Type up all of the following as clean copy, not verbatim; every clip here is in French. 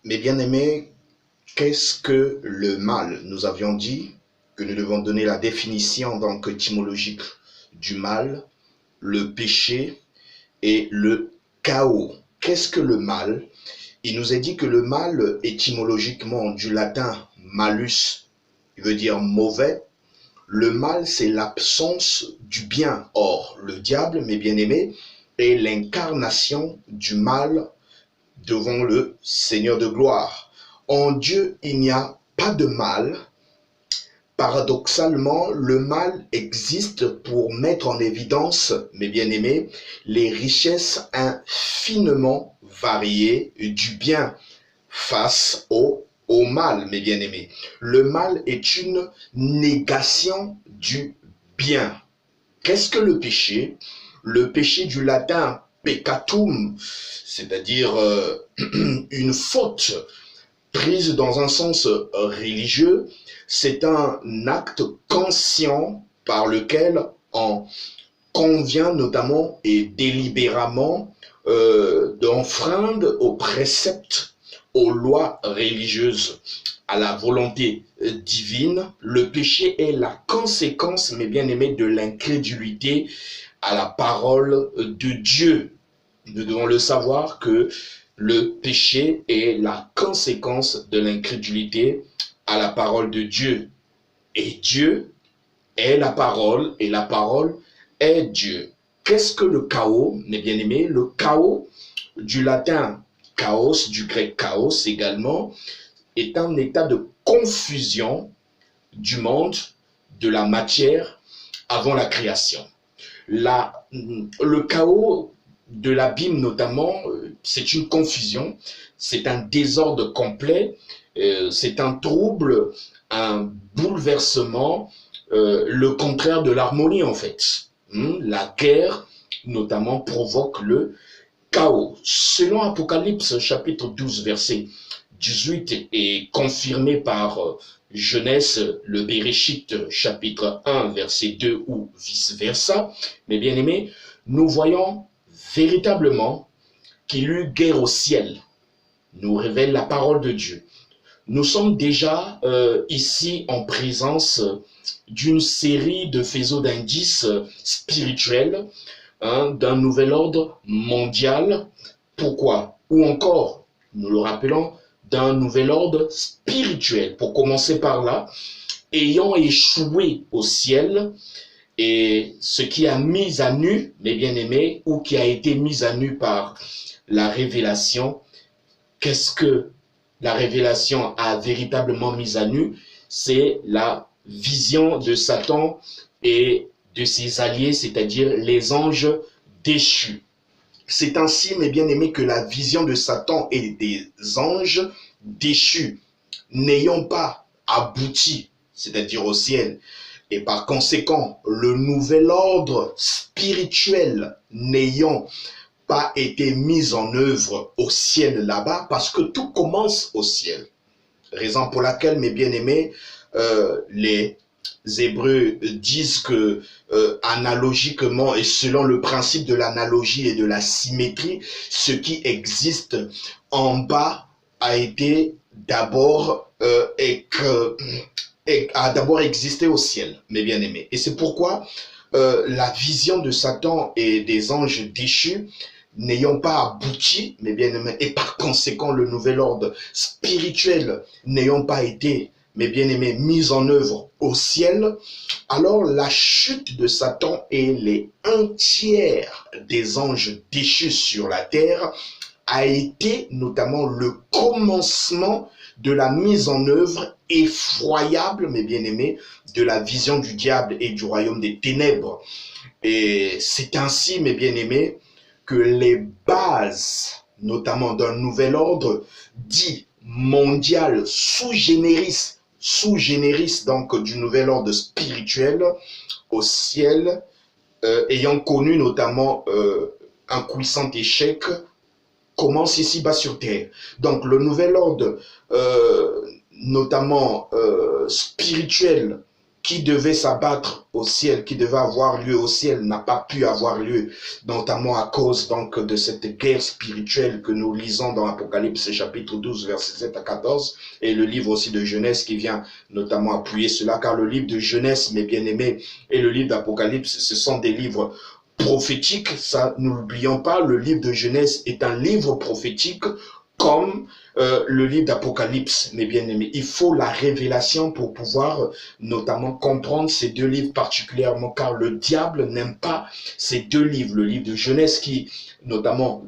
Mes bien-aimés, qu'est-ce que le mal? Nous avions dit que nous devons donner la définition donc étymologique du mal, le péché et le chaos. Qu'est-ce que le mal? Il nous est dit que le mal, étymologiquement du latin malus, il veut dire mauvais. Le mal, c'est l'absence du bien. Or, le diable, mes bien-aimés, est l'incarnation du mal devant le Seigneur de gloire. En Dieu, il n'y a pas de mal. Paradoxalement, le mal existe pour mettre en évidence, mes bien-aimés, les richesses infiniment variées du bien face au mal, mes bien-aimés. Le mal est une négation du bien. Qu'est-ce que le péché? Le péché du latin peccatum, c'est-à-dire une faute prise dans un sens religieux, c'est un acte conscient par lequel on convient notamment et délibérément d'enfreindre aux préceptes, aux lois religieuses, à la volonté divine. Le péché est la conséquence, mes bien-aimés, de l'incrédulité à la parole de Dieu. Nous devons le savoir que le péché est la conséquence de l'incrédulité à la parole de Dieu. Et Dieu est la parole et la parole est Dieu. Qu'est-ce que le chaos, mes bien-aimés? Le chaos, du latin chaos, du grec chaos également, est un état de confusion du monde, de la matière avant la création. Le chaos de l'abîme notamment, c'est une confusion, c'est un désordre complet, c'est un trouble, un bouleversement, le contraire de l'harmonie en fait. La guerre notamment provoque le chaos. Selon Apocalypse chapitre 12 verset 18 et confirmé par Genèse, le Béréchite chapitre 1 verset 2 ou vice-versa, mes bien-aimés, nous voyons véritablement qu'il eut guerre au ciel, nous révèle la parole de Dieu. Nous sommes déjà ici en présence d'une série de faisceaux d'indices spirituels, d'un nouvel ordre mondial. Pourquoi? Ou encore, nous le rappelons, d'un nouvel ordre spirituel. Pour commencer par là, ayant échoué au ciel, et ce qui a mis à nu, mes bien-aimés, ou qui a été mis à nu par la révélation, qu'est-ce que la révélation a véritablement mis à nu? C'est la vision de Satan et de ses alliés, c'est-à-dire les anges déchus. C'est ainsi, mes bien-aimés, que la vision de Satan et des anges déchus, n'ayant pas abouti, c'est-à-dire au ciel, et par conséquent, le nouvel ordre spirituel n'ayant pas été mis en œuvre au ciel là-bas, parce que tout commence au ciel. Raison pour laquelle, mes bien-aimés, les Hébreux disent que analogiquement et selon le principe de l'analogie et de la symétrie, ce qui existe en bas a été d'abord a d'abord existé au ciel, mes bien-aimés. Et c'est pourquoi la vision de Satan et des anges déchus n'ayant pas abouti, mes bien-aimés, et par conséquent le nouvel ordre spirituel n'ayant pas été, mes bien-aimés, mis en œuvre au ciel, alors la chute de Satan et les un tiers des anges déchus sur la terre a été notamment le commencement de la mise en œuvre effroyable, mes bien-aimés, de la vision du diable et du royaume des ténèbres. Et c'est ainsi, mes bien-aimés, que les bases, notamment d'un nouvel ordre dit mondial sous généris donc du nouvel ordre spirituel au ciel, ayant connu notamment un puissant échec, commence ici-bas sur terre. Donc le nouvel ordre, notamment spirituel, qui devait s'abattre au ciel, qui devait avoir lieu au ciel, n'a pas pu avoir lieu, notamment à cause donc de cette guerre spirituelle que nous lisons dans Apocalypse chapitre 12, versets 7 à 14, et le livre aussi de Genèse qui vient notamment appuyer cela, car le livre de Genèse, mes bien-aimés, et le livre d'Apocalypse, ce sont des livres prophétiques, ça, nous n'oublions pas, le livre de Genèse est un livre prophétique, comme le livre d'Apocalypse, mes bien-aimés. Il faut la révélation pour pouvoir notamment comprendre ces deux livres particulièrement, car le diable n'aime pas ces deux livres. Le livre de Genèse qui notamment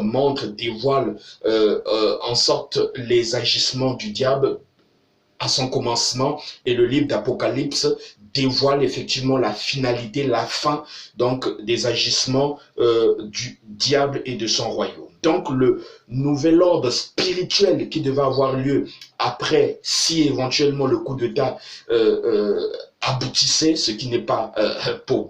montre, dévoile en sorte les agissements du diable à son commencement, et le livre d'Apocalypse dévoile effectivement la finalité, la fin donc des agissements du diable et de son royaume. Donc le nouvel ordre spirituel qui devait avoir lieu après, si éventuellement le coup d'État aboutissait, ce qui n'est pas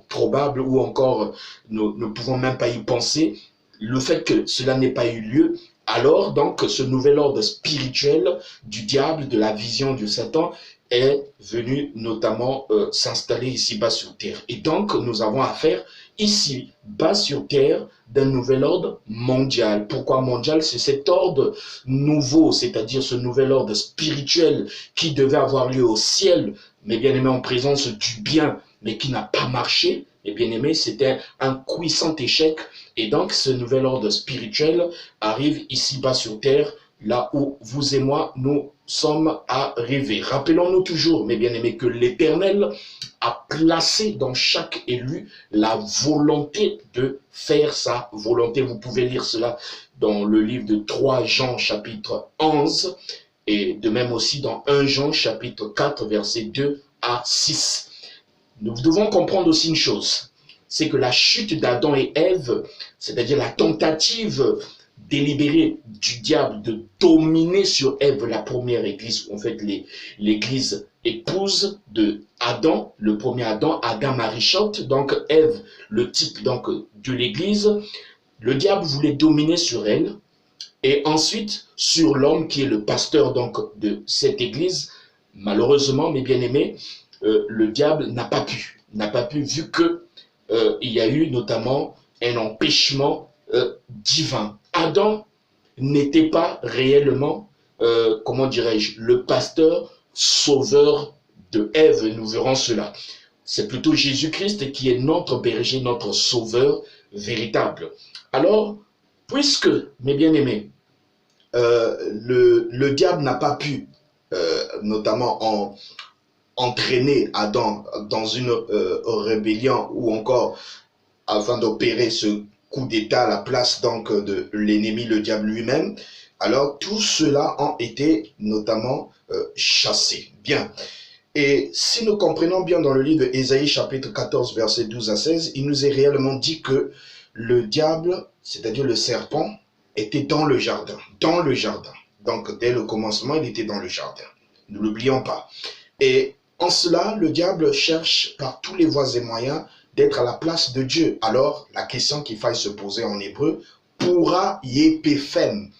probable, ou encore nous ne pouvons même pas y penser, le fait que cela n'ait pas eu lieu, alors donc ce nouvel ordre spirituel du diable, de la vision de Satan, est venu notamment s'installer ici-bas sur terre. Et donc nous avons affaire ici-bas sur terre d'un nouvel ordre mondial. Pourquoi mondial? C'est cet ordre nouveau, c'est-à-dire ce nouvel ordre spirituel qui devait avoir lieu au ciel, mais bien aimé en présence du bien, mais qui n'a pas marché. Et bien aimé, c'était un cuisant échec. Et donc ce nouvel ordre spirituel arrive ici-bas sur terre, là où vous et moi, nous sommes arrivés. Rappelons-nous toujours, mes bien-aimés, que l'Éternel a placé dans chaque élu la volonté de faire sa volonté. Vous pouvez lire cela dans le livre de 3 Jean chapitre 11 et de même aussi dans 1 Jean chapitre 4 versets 2 à 6. Nous devons comprendre aussi une chose, c'est que la chute d'Adam et Ève, c'est-à-dire la tentative délibérée du diable de dominer sur Ève, la première église, en fait l'église épouse de Adam, le premier Adam, Adam Marichot, donc Ève, le type donc de l'église, le diable voulait dominer sur elle, et ensuite sur l'homme qui est le pasteur donc de cette église. Malheureusement, mes bien-aimés, le diable n'a pas pu vu que il y a eu notamment un empêchement divin. Adam n'était pas réellement, comment dirais-je, le pasteur sauveur de Ève, nous verrons cela. C'est plutôt Jésus-Christ qui est notre berger, notre sauveur véritable. Alors, puisque, mes bien-aimés, le diable n'a pas pu, notamment entraîner Adam dans une rébellion, ou encore afin d'opérer ce coup d'État à la place donc de l'ennemi, le diable lui-même, alors tout cela ont été notamment chassés. Bien. Et si nous comprenons bien dans le livre d'Ésaïe chapitre 14 verset 12 à 16, il nous est réellement dit que le diable, c'est-à-dire le serpent, était dans le jardin. Dans le jardin. Donc dès le commencement, il était dans le jardin. Ne l'oublions pas. Et en cela, le diable cherche par tous les voies et moyens d'être à la place de Dieu. Alors, la question qu'il faille se poser en hébreu, pourra yepephem,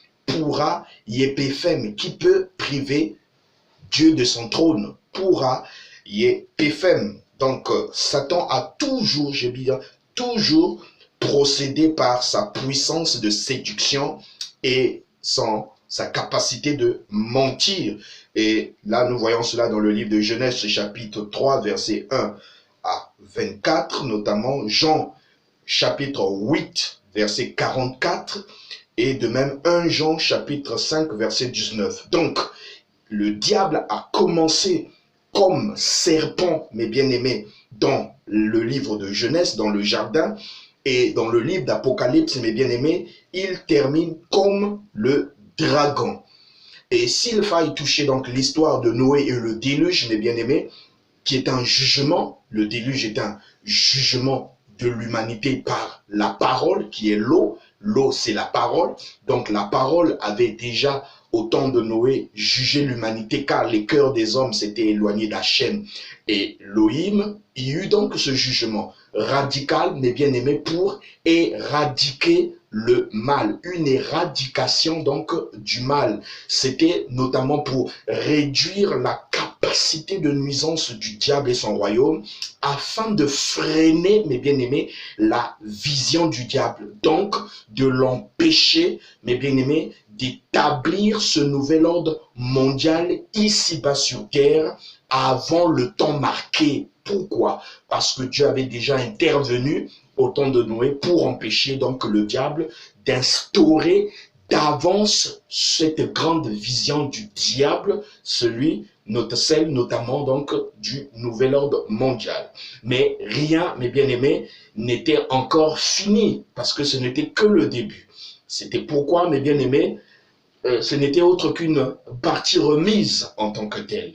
qui peut priver Dieu de son trône, pourra yepephem. Donc, Satan a toujours, j'ai bien, toujours procédé par sa puissance de séduction et sa capacité de mentir. Et là, nous voyons cela dans le livre de Genèse, chapitre 3, verset 1 à 24, notamment Jean, chapitre 8, verset 44, et de même 1 Jean, chapitre 5, verset 19. Donc, le diable a commencé comme serpent, mes bien-aimés, dans le livre de Genèse, dans le jardin, et dans le livre d'Apocalypse, mes bien-aimés, il termine comme le dragon. Et s'il faille toucher donc l'histoire de Noé et le déluge, mes bien-aimés, qui est un jugement, le déluge est un jugement de l'humanité par la parole, qui est l'eau. L'eau, c'est la parole. Donc la parole avait déjà, au temps de Noé, jugé l'humanité, car les cœurs des hommes s'étaient éloignés d'Hachem et Elohim. Il y eut donc ce jugement radical, mes bien-aimés, pour éradiquer le mal, une éradication donc du mal. C'était notamment pour réduire la capacité de nuisance du diable et son royaume, afin de freiner, mes bien-aimés, la vision du diable, donc de l'empêcher, mes bien-aimés, d'établir ce nouvel ordre mondial ici-bas sur terre avant le temps marqué. Pourquoi? Parce que Dieu avait déjà intervenu au temps de Noé pour empêcher donc le diable d'instaurer d'avance cette grande vision du diable, celle notamment donc du nouvel ordre mondial. Mais rien, mes bien-aimés, n'était encore fini, parce que ce n'était que le début. C'était pourquoi, mes bien-aimés, ce n'était autre qu'une partie remise en tant que telle.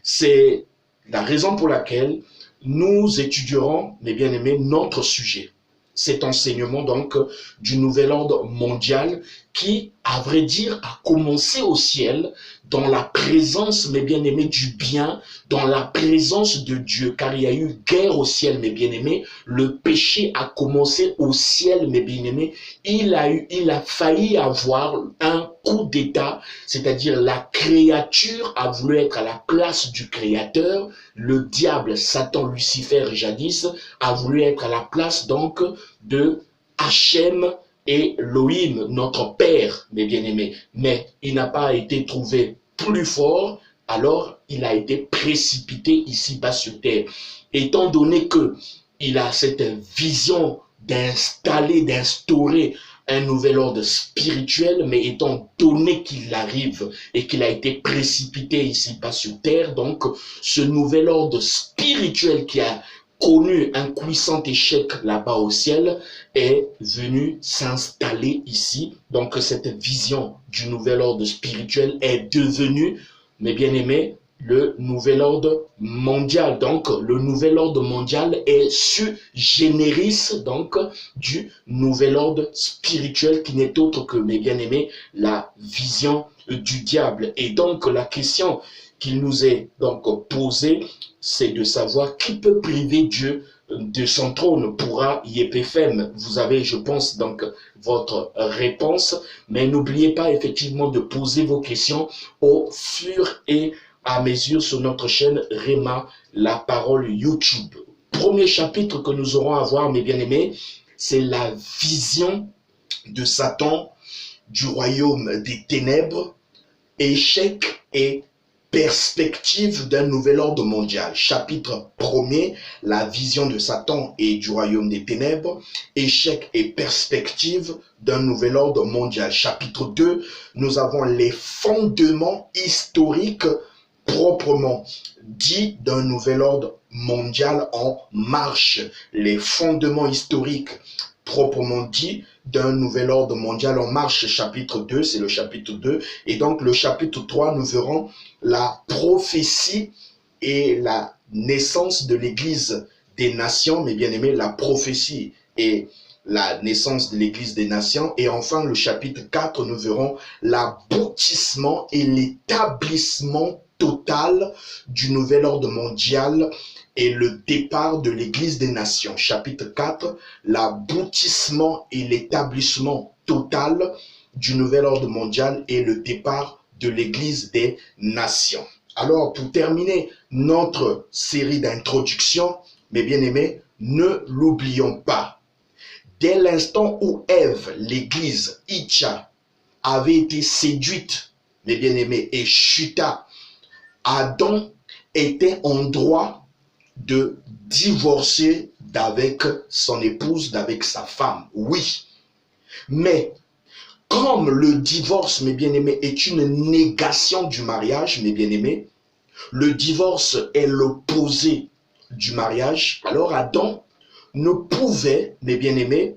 C'est la raison pour laquelle nous étudierons, mes bien-aimés, notre sujet. Cet enseignement donc du nouvel ordre mondial qui, à vrai dire, a commencé au ciel dans la présence, mes bien-aimés, du bien, dans la présence de Dieu, car il y a eu guerre au ciel, mes bien-aimés. Le péché a commencé au ciel, mes bien-aimés. Il a failli avoir un coup d'état, c'est-à-dire la créature a voulu être à la place du créateur. Le diable, Satan, Lucifer, jadis, a voulu être à la place donc de Hachem et Elohim, notre Père, mes bien-aimés. Mais il n'a pas été trouvé plus fort, alors il a été précipité ici-bas sur terre. Étant donné que il a cette vision d'instaurer un nouvel ordre spirituel, mais étant donné qu'il arrive et qu'il a été précipité ici-bas sur terre, donc ce nouvel ordre spirituel qui a connu un puissant échec là-bas au ciel est venu s'installer ici. Donc cette vision du nouvel ordre spirituel est devenue, mes bien-aimés, le nouvel ordre mondial. Donc le nouvel ordre mondial est sui generis donc du nouvel ordre spirituel qui n'est autre que, mes bien-aimés, la vision du diable. Et donc la question qu'il nous est donc posée, c'est de savoir qui peut priver Dieu de son trône. Pourra Yepéphème? Vous avez, je pense, donc votre réponse, mais n'oubliez pas effectivement de poser vos questions au fur et à mesure sur notre chaîne Réma, la parole YouTube. Premier chapitre que nous aurons à voir, mes bien-aimés, c'est la vision de Satan du royaume des ténèbres, échec et perspective d'un nouvel ordre mondial. Chapitre 1er, la vision de Satan et du royaume des ténèbres, échec et perspective d'un nouvel ordre mondial. Chapitre 2, nous avons les fondements historiques proprement dit d'un nouvel ordre mondial en marche. Les fondements historiques proprement dit d'un nouvel ordre mondial en marche, chapitre 2, c'est le chapitre 2. Et donc le chapitre 3, nous verrons la prophétie et la naissance de l'Église des nations, mes bien-aimés, la prophétie et la naissance de l'Église des nations. Et enfin, le chapitre 4, nous verrons l'aboutissement et l'établissement total du nouvel ordre mondial et le départ de l'Église des nations. Chapitre 4, l'aboutissement et l'établissement total du nouvel ordre mondial et le départ de l'Église des nations. Alors, pour terminer notre série d'introduction, mes bien-aimés, ne l'oublions pas. Dès l'instant où Ève, l'Église, Itcha, avait été séduite, mes bien-aimés, et chuta, Adam était en droit de divorcer d'avec son épouse, d'avec sa femme. Oui. Mais comme le divorce, mes bien-aimés, est une négation du mariage, mes bien-aimés, le divorce est l'opposé du mariage, alors Adam ne pouvait, mes bien-aimés,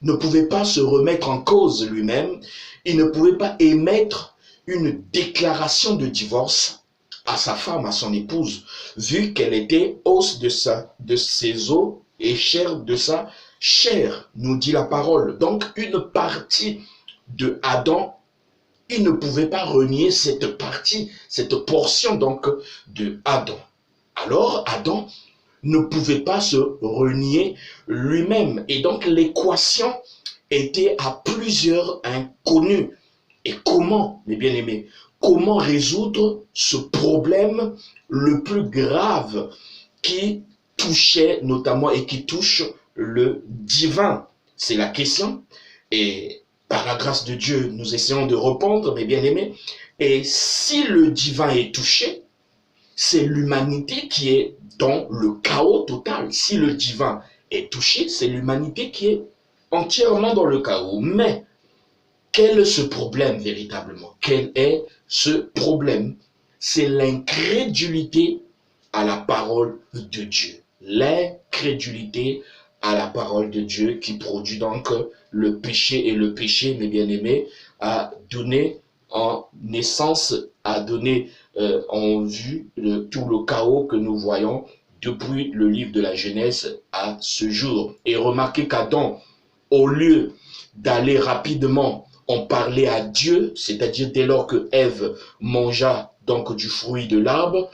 ne pouvait pas se remettre en cause lui-même, il ne pouvait pas émettre une déclaration de divorce à sa femme, à son épouse, vu qu'elle était os de ses os et chair de sa chair, nous dit la parole. Donc, une partie de Adam, il ne pouvait pas renier cette partie, cette portion donc de Adam. Alors, Adam ne pouvait pas se renier lui-même. Et donc, l'équation était à plusieurs inconnus. Et comment, mes bien-aimés, comment résoudre ce problème le plus grave qui touchait notamment et qui touche le divin? C'est la question. Et par la grâce de Dieu, nous essayons de répondre, mes bien-aimés. Et si le divin est touché, c'est l'humanité qui est dans le chaos total. Si le divin est touché, c'est l'humanité qui est entièrement dans le chaos. Mais quel est ce problème véritablement? Quel est ce problème? C'est l'incrédulité à la parole de Dieu. L'incrédulité à la parole de Dieu qui produit donc le péché. Et le péché, mes bien-aimés, a donné en naissance, a donné en vue tout le chaos que nous voyons depuis le livre de la Genèse à ce jour. Et remarquez qu'Adam, au lieu d'aller rapidement en parler à Dieu, c'est-à-dire dès lors que Ève mangea donc du fruit de l'arbre,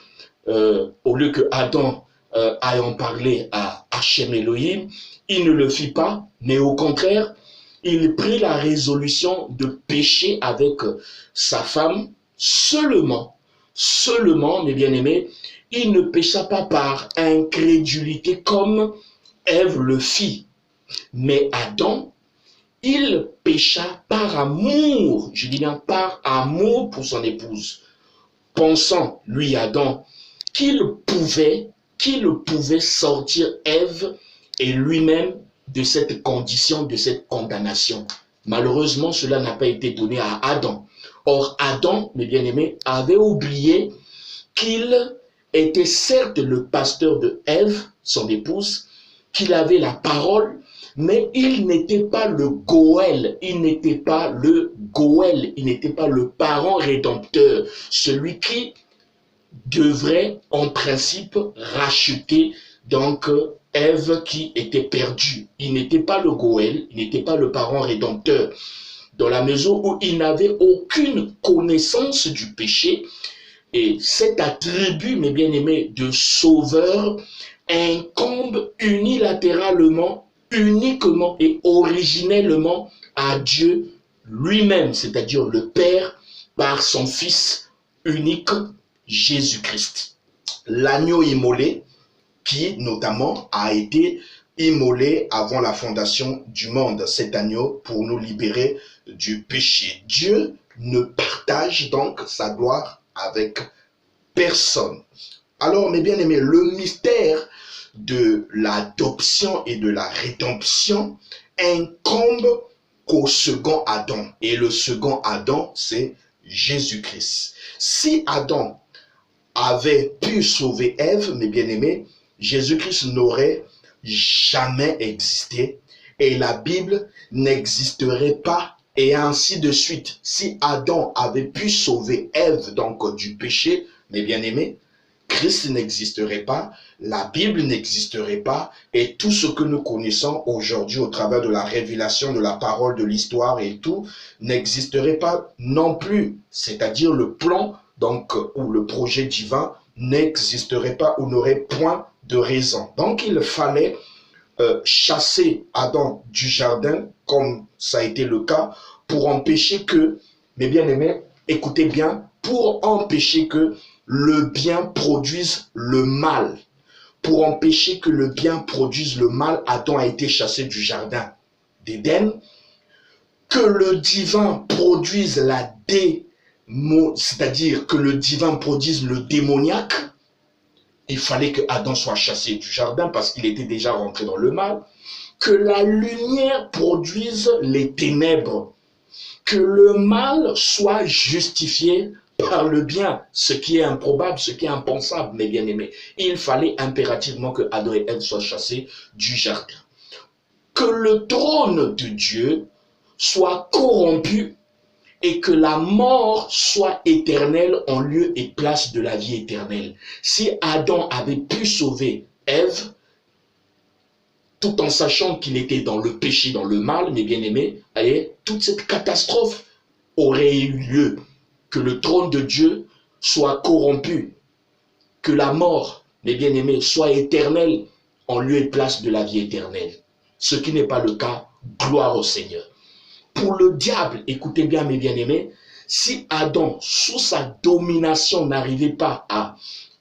au lieu que Adam aille en parler à Hachem Elohim, il ne le fit pas, mais au contraire, il prit la résolution de pécher avec sa femme seulement, mes bien-aimés, il ne pécha pas par incrédulité comme Ève le fit, mais Adam, il pécha par amour, je dis bien par amour pour son épouse, pensant, lui Adam, qu'il pouvait sortir Ève et lui-même de cette condition, de cette condamnation. Malheureusement, cela n'a pas été donné à Adam. Or, Adam, mes bien-aimés, avait oublié qu'il était certes le pasteur de Ève, son épouse, qu'il avait la parole, mais il n'était pas le Goël, il n'était pas le parent rédempteur, celui qui devrait en principe racheter donc Ève qui était perdue. Il n'était pas le Goël, il n'était pas le parent rédempteur, dans la mesure où il n'avait aucune connaissance du péché. Et cet attribut, mes bien-aimés, de sauveur incombe unilatéralement, uniquement et originellement à Dieu lui-même, c'est-à-dire le Père, par son Fils unique, Jésus-Christ. L'agneau immolé, qui notamment a été immolé avant la fondation du monde, cet agneau pour nous libérer du péché. Dieu ne partage donc sa gloire avec personne. Alors, mes bien-aimés, le mystère de l'adoption et de la rédemption incombe qu'au second Adam. Et le second Adam, c'est Jésus-Christ. Si Adam avait pu sauver Ève, mes bien-aimés, Jésus-Christ n'aurait jamais existé et la Bible n'existerait pas, et ainsi de suite. Si Adam avait pu sauver Ève donc du péché, mes bien-aimés, Christ n'existerait pas, la Bible n'existerait pas, et tout ce que nous connaissons aujourd'hui au travers de la révélation de la parole, de l'histoire et tout, n'existerait pas non plus. C'est-à-dire le plan donc ou le projet divin n'existerait pas ou n'aurait point de raison. Donc il fallait chasser Adam du jardin, comme ça a été le cas, pour empêcher que, mes bien-aimés, écoutez bien, pour empêcher que le bien produise le mal. Pour empêcher que le bien produise le mal, Adam a été chassé du jardin d'Éden. Que le divin produise c'est-à-dire que le divin produise le démoniaque, il fallait que Adam soit chassé du jardin parce qu'il était déjà rentré dans le mal. Que la lumière produise les ténèbres. Que le mal soit justifié par le bien, ce qui est improbable, ce qui est impensable, mes bien-aimés. Il fallait impérativement que Adam et Ève soient chassés du jardin. Que le trône de Dieu soit corrompu et que la mort soit éternelle en lieu et place de la vie éternelle. Si Adam avait pu sauver Ève, tout en sachant qu'il était dans le péché, dans le mal, mes bien-aimés, toute cette catastrophe aurait eu lieu. Que le trône de Dieu soit corrompu, que la mort, mes bien-aimés, soit éternelle en lieu et place de la vie éternelle. Ce qui n'est pas le cas Gloire au Seigneur. Pour le diable, écoutez bien mes bien-aimés, si Adam, sous sa domination, n'arrivait pas à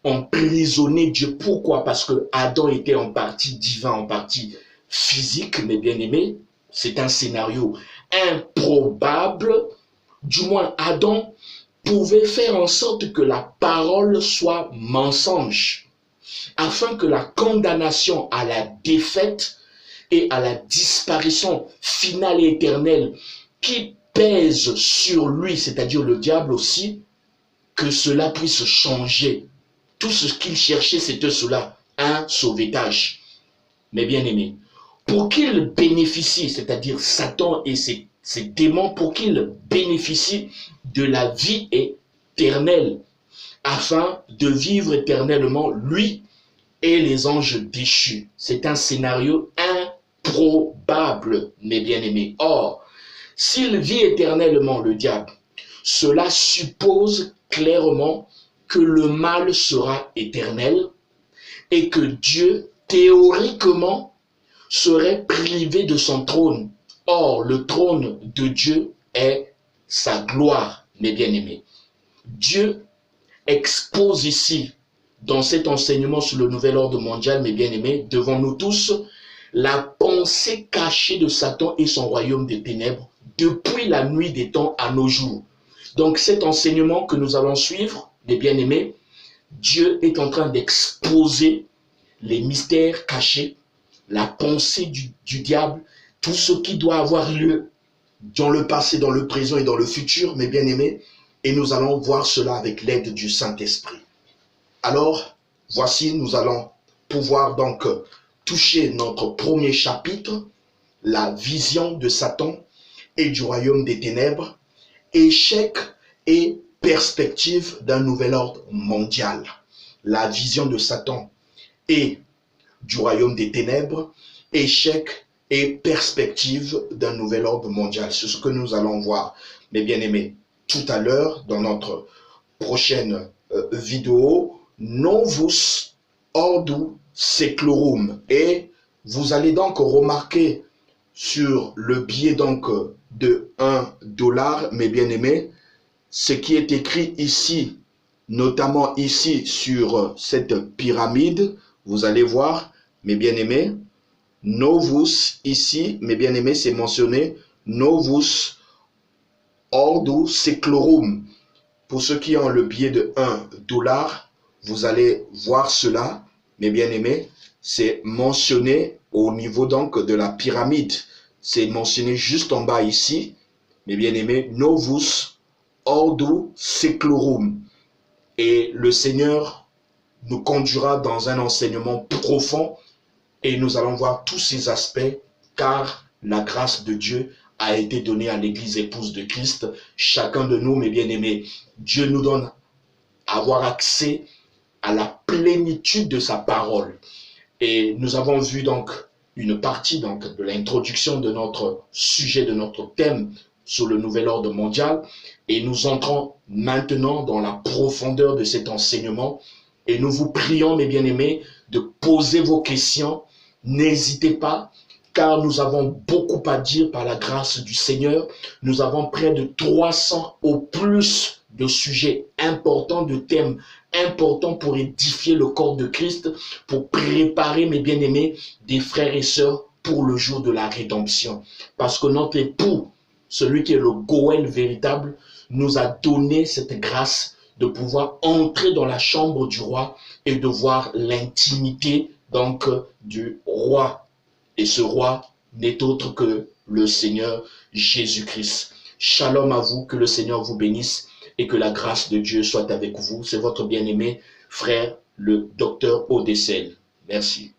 emprisonner Dieu, pourquoi? Parce que Adam était en partie divin, en partie physique, mes bien-aimés. C'est un scénario improbable. Du moins, Adam pouvait faire en sorte que la parole soit mensonge, afin que la condamnation à la défaite et à la disparition finale et éternelle qui pèse sur lui, c'est-à-dire le diable aussi, que cela puisse changer. Tout ce qu'il cherchait, c'était cela, un sauvetage. Mais bien aimés, pour qu'ils bénéficient, c'est-à-dire Satan et ses démons, pour qu'ils bénéficient de la vie éternelle, afin de vivre éternellement, lui et les anges déchus. C'est un scénario improbable, mes bien-aimés. Or, s'il vit éternellement le diable, cela suppose clairement que le mal sera éternel et que Dieu, théoriquement, serait privé de son trône. Or, le trône de Dieu est sa gloire, mes bien-aimés. Dieu expose ici, dans cet enseignement sur le nouvel ordre mondial, mes bien-aimés, devant nous tous, la pensée cachée de Satan et son royaume des ténèbres depuis la nuit des temps à nos jours. Donc cet enseignement que nous allons suivre, mes bien-aimés, Dieu est en train d'exposer les mystères cachés, la pensée du diable, tout ce qui doit avoir lieu dans le passé, dans le présent et dans le futur, mes bien-aimés, et nous allons voir cela avec l'aide du Saint-Esprit. Alors, voici, nous allons pouvoir donc toucher notre premier chapitre, la vision de Satan et du royaume des ténèbres, échec et perspective d'un nouvel ordre mondial. La vision de Satan et du royaume des ténèbres, échec et perspective d'un nouvel ordre mondial. C'est ce que nous allons voir, mes bien-aimés, tout à l'heure dans notre prochaine vidéo, Novus Ordo Seclorum. Et vous allez donc remarquer sur le billet donc de $1, mes bien-aimés, ce qui est écrit ici, notamment ici sur cette pyramide. Vous allez voir, mes bien-aimés, Novus, ici, mes bien-aimés, c'est mentionné Novus Ordo Seclorum. Pour ceux qui ont le billet de $1, vous allez voir cela, mes bien-aimés, c'est mentionné au niveau donc de la pyramide. C'est mentionné juste en bas ici, mes bien-aimés, Novus Ordo Seclorum. Et le Seigneur nous conduira dans un enseignement profond et nous allons voir tous ces aspects, car la grâce de Dieu a été donnée à l'Église épouse de Christ. Chacun de nous, mes bien-aimés, Dieu nous donne à avoir accès à la plénitude de sa parole. Et nous avons vu donc une partie donc de l'introduction de notre sujet, de notre thème sur le nouvel ordre mondial. Et nous entrons maintenant dans la profondeur de cet enseignement. Et nous vous prions, mes bien-aimés, de poser vos questions. N'hésitez pas, car nous avons beaucoup à dire par la grâce du Seigneur. Nous avons près de 300 au plus de sujets importants, de thèmes importants pour édifier le corps de Christ, pour préparer, mes bien-aimés, des frères et sœurs pour le jour de la rédemption. Parce que notre époux, celui qui est le Goël véritable, nous a donné cette grâce de pouvoir entrer dans la chambre du roi et de voir l'intimité donc du roi. Et ce roi n'est autre que le Seigneur Jésus-Christ. Shalom à vous, que le Seigneur vous bénisse et que la grâce de Dieu soit avec vous. C'est votre bien-aimé frère, le docteur Odessel. Merci.